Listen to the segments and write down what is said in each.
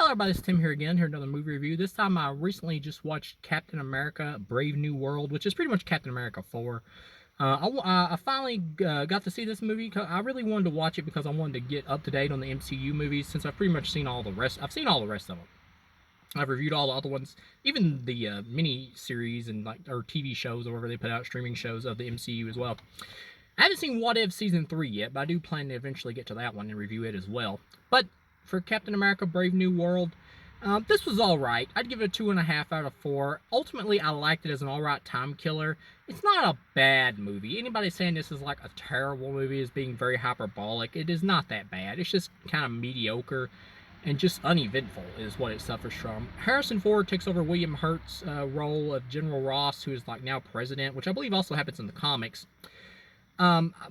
Hello everybody, it's Tim here again, here another movie review. This time I recently just watched Captain America Brave New World, which is pretty much Captain America 4. I finally got to see this movie. I really wanted to watch it because I wanted to get up to date on the MCU movies since I've pretty much seen all the rest. I've seen all the rest of them. I've reviewed all the other ones, even the mini series and or TV shows or whatever they put out, streaming shows of the MCU as well. I haven't seen What If Season 3 yet, but I do plan to eventually get to that one and review it as well. But for Captain America Brave New World, this was alright. I'd give it a 2.5 out of 4. Ultimately, I liked it as an alright time killer. It's not a bad movie. Anybody saying this is like a terrible movie is being very hyperbolic. It is not that bad. It's just kind of mediocre and just uneventful is what it suffers from. Harrison Ford takes over William Hurt's role of General Ross, who is like now president, which I believe also happens in the comics.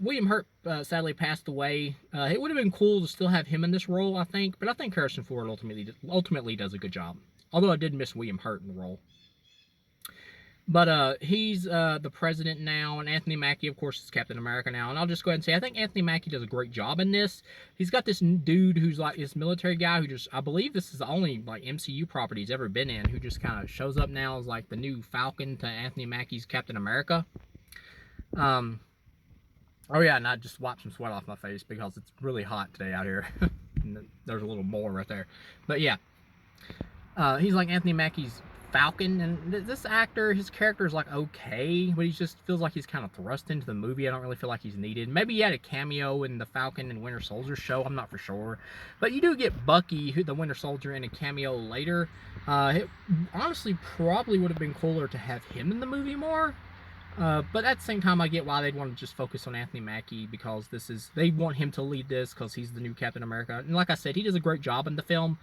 William Hurt sadly passed away. It would have been cool to still have him in this role, I think, but I think Harrison Ford ultimately does a good job. Although I did miss William Hurt in the role. But he's the president now, and Anthony Mackie, of course, is Captain America now. And I'll just go ahead and say I think Anthony Mackie does a great job in this. He's got this dude who's like this military guy who just, I believe this is the only like MCU property he's ever been in, who just kind of shows up now as like the new Falcon to Anthony Mackie's Captain America. Oh yeah, and I just wiped some sweat off my face because it's really hot today out here. There's a little mole right there. But yeah, he's like Anthony Mackie's Falcon, and this actor, his character is like okay, but he just feels like he's kind of thrust into the movie. I don't really feel like he's needed. Maybe he had a cameo in the Falcon and Winter Soldier show, I'm not for sure. But you do get Bucky, the Winter Soldier, in a cameo later. It honestly probably would have been cooler to have him in the movie more. But at the same time, I get why they'd want to just focus on Anthony Mackie because they want him to lead this because he's the new Captain America. And like I said, he does a great job in the film.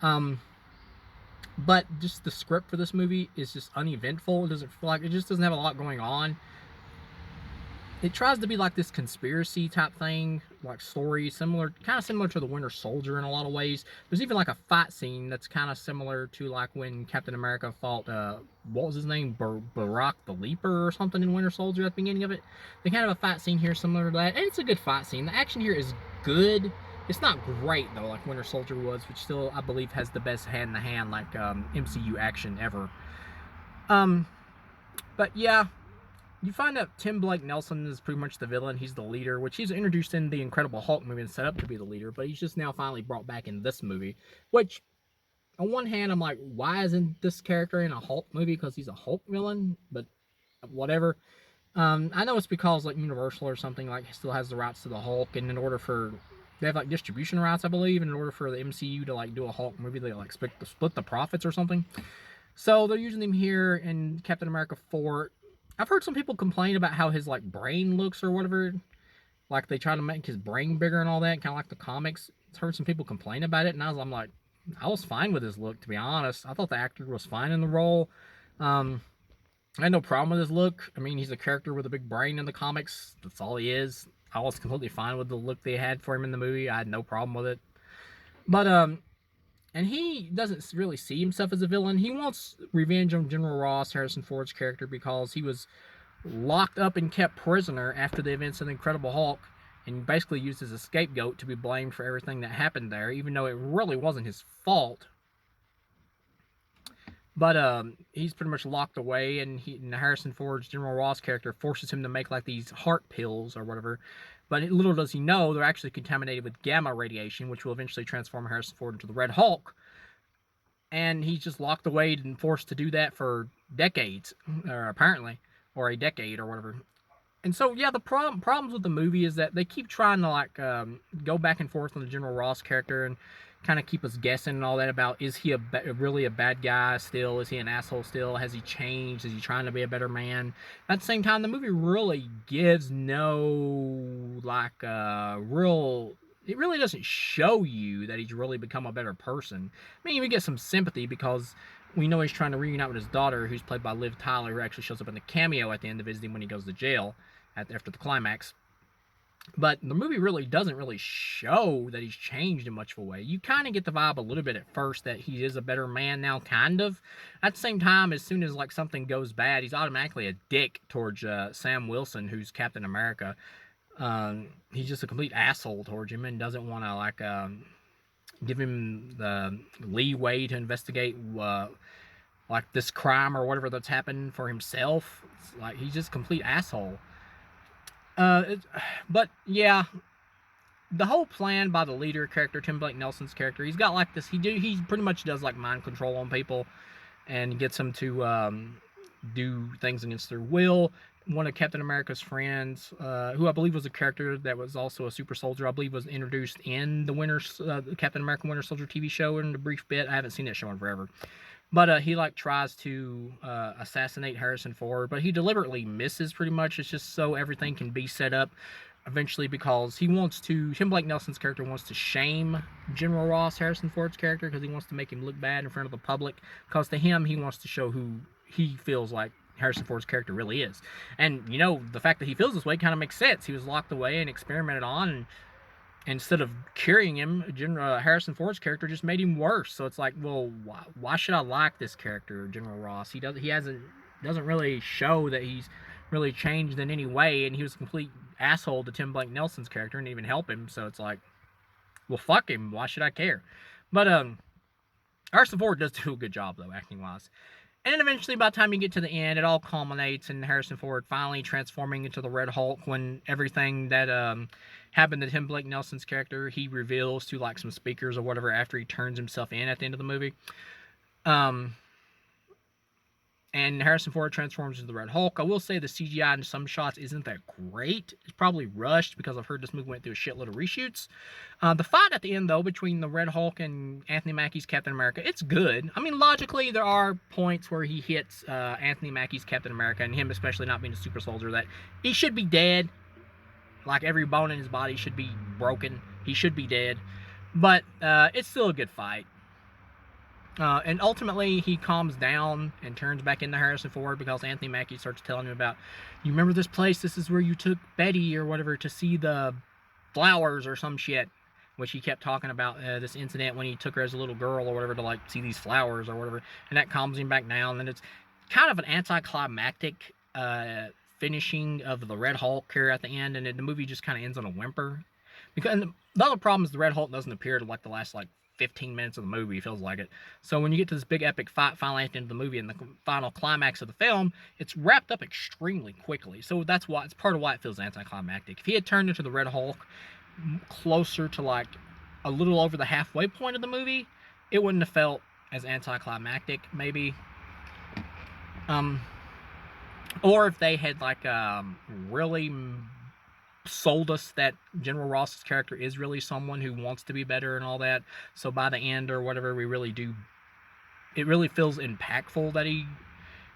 But just the script for this movie is just uneventful. It just doesn't have a lot going on. It tries to be like this conspiracy type thing, like story, kind of similar to the Winter Soldier in a lot of ways. There's even like a fight scene that's kind of similar to like when Captain America fought, what was his name, Barack the Leaper or something in Winter Soldier at the beginning of it. They kind of have a fight scene here similar to that, and it's a good fight scene. The action here is good. It's not great though, like Winter Soldier was, which still I believe has the best hand-to-hand like MCU action ever. But yeah. You find out Tim Blake Nelson is pretty much the villain. He's the leader, which he's introduced in the Incredible Hulk movie and set up to be the leader, but he's just now finally brought back in this movie. Which, on one hand, I'm like, why isn't this character in a Hulk movie? Because he's a Hulk villain, but whatever. I know it's because like Universal or something like still has the rights to the Hulk, and in order for they have like distribution rights, I believe, and in order for the MCU to like do a Hulk movie, they like split the profits or something. So they're using him here in Captain America 4. I've heard some people complain about how his like brain looks or whatever. Like they try to make his brain bigger and all that, kind of like the comics. I've heard some people complain about it, and I'm like, I was fine with his look, to be honest. I thought the actor was fine in the role. I had no problem with his look. I mean, he's a character with a big brain in the comics. That's all he is. I was completely fine with the look they had for him in the movie. I had no problem with it. But and he doesn't really see himself as a villain. He wants revenge on General Ross, Harrison Ford's character, because he was locked up and kept prisoner after the events of the Incredible Hulk, and basically used as a scapegoat to be blamed for everything that happened there, even though it really wasn't his fault. But he's pretty much locked away, and Harrison Ford's General Ross character forces him to make like these heart pills or whatever. But little does he know, they're actually contaminated with gamma radiation, which will eventually transform Harrison Ford into the Red Hulk. And he's just locked away and forced to do that for decades, or apparently, or a decade or whatever. And so, yeah, the problems with the movie is that they keep trying to like go back and forth on the General Ross character and kind of keep us guessing and all that about, is he really a bad guy still? Is he an asshole still? Has he changed? Is he trying to be a better man? At the same time, the movie really gives no like real. It really doesn't show you that he's really become a better person. I mean, we get some sympathy because we know he's trying to reunite with his daughter, who's played by Liv Tyler, who actually shows up in the cameo at the end of visiting when he goes to jail after the climax. But the movie really doesn't really show that he's changed in much of a way. You kind of get the vibe a little bit at first that he is a better man now, kind of. At the same time, as soon as like something goes bad, he's automatically a dick towards Sam Wilson, who's Captain America. He's just a complete asshole towards him and doesn't want to like give him the leeway to investigate like this crime or whatever that's happened for himself. It's like he's just a complete asshole. Uh, but yeah, the whole plan by the leader character, Tim Blake Nelson's character, he's got like this. He pretty much does like mind control on people, and gets them to do things against their will. One of Captain America's friends, who I believe was a character that was also a super soldier, I believe was introduced in the Captain America Winter Soldier TV show in a brief bit. I haven't seen that show in forever. But he like tries to assassinate Harrison Ford, but he deliberately misses pretty much. It's just so everything can be set up eventually, because Tim Blake Nelson's character wants to shame General Ross, Harrison Ford's character, because he wants to make him look bad in front of the public, because to him, he wants to show who he feels like Harrison Ford's character really is. And, you know, the fact that he feels this way kind of makes sense. He was locked away and experimented on, and instead of curing him, Harrison Ford's character just made him worse. So it's like, well, why should I like this character, General Ross? He doesn't really show that he's really changed in any way, and he was a complete asshole to Tim Blake Nelson's character and didn't even help him. So it's like, well, fuck him. Why should I care? But Harrison Ford does do a good job though, acting wise. And eventually, by the time you get to the end, it all culminates in Harrison Ford finally transforming into the Red Hulk, when everything that happened to Tim Blake Nelson's character, he reveals to like some speakers or whatever after he turns himself in at the end of the movie. And Harrison Ford transforms into the Red Hulk. I will say the CGI in some shots isn't that great. It's probably rushed, because I've heard this movie went through a shitload of reshoots. The fight at the end, though, between the Red Hulk and Anthony Mackie's Captain America, it's good. I mean, logically, there are points where he hits Anthony Mackie's Captain America, and him especially not being a super soldier, that he should be dead. Like, every bone in his body should be broken. He should be dead. But it's still a good fight. And ultimately, he calms down and turns back into Harrison Ford, because Anthony Mackie starts telling him about, you remember this place? This is where you took Betty or whatever to see the flowers or some shit. Which he kept talking about this incident when he took her as a little girl or whatever to like see these flowers or whatever. And that calms him back down. And it's kind of an anticlimactic finishing of the Red Hulk here at the end. And the movie just kind of ends on a whimper. Because the other problem is the Red Hulk doesn't appear to like the last like 15 minutes of the movie, feels like it. So when you get to this big epic fight finally at the end of the movie and the final climax of the film, it's wrapped up extremely quickly. So that's why it's part of why it feels anticlimactic. If he had turned into the Red Hulk closer to like a little over the halfway point of the movie, it wouldn't have felt as anticlimactic, maybe. Or if they had like really sold us that General Ross's character is really someone who wants to be better and all that, so by the end or whatever, it really feels impactful that he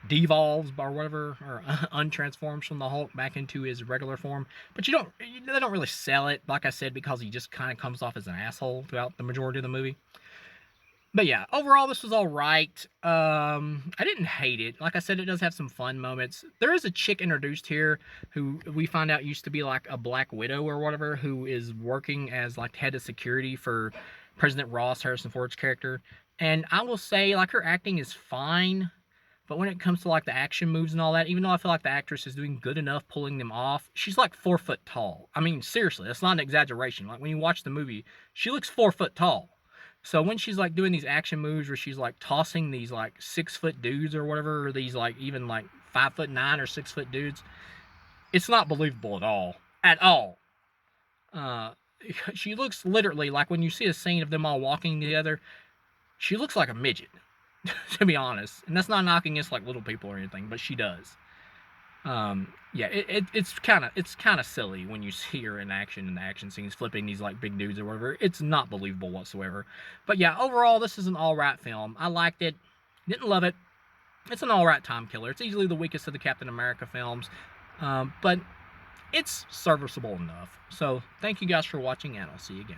devolves or whatever, or untransforms from the Hulk back into his regular form. But they don't really sell it, like I said, because he just kind of comes off as an asshole throughout the majority of the movie. But yeah, overall, this was all right. I didn't hate it. Like I said, it does have some fun moments. There is a chick introduced here who we find out used to be like a Black Widow or whatever, who is working as like head of security for President Ross, Harrison Ford's character. And I will say, like, her acting is fine. But when it comes to like the action moves and all that, even though I feel like the actress is doing good enough pulling them off, she's like 4 foot tall. I mean, seriously, that's not an exaggeration. Like when you watch the movie, she looks 4 foot tall. So when she's like doing these action moves where she's like tossing these like 6 foot dudes or whatever, or these like even like 5'9" or 6 foot dudes, it's not believable at all. At all. She looks literally like, when you see a scene of them all walking together, she looks like a midget, to be honest. And that's not knocking against like little people or anything, but she does. Yeah, it's kind of silly when you see her in action, in the action scenes, flipping these like big dudes or whatever. It's not believable whatsoever. But yeah, overall, this is an alright film. I liked it. Didn't love it. It's an alright time killer. It's easily the weakest of the Captain America films. But it's serviceable enough. So, thank you guys for watching, and I'll see you again.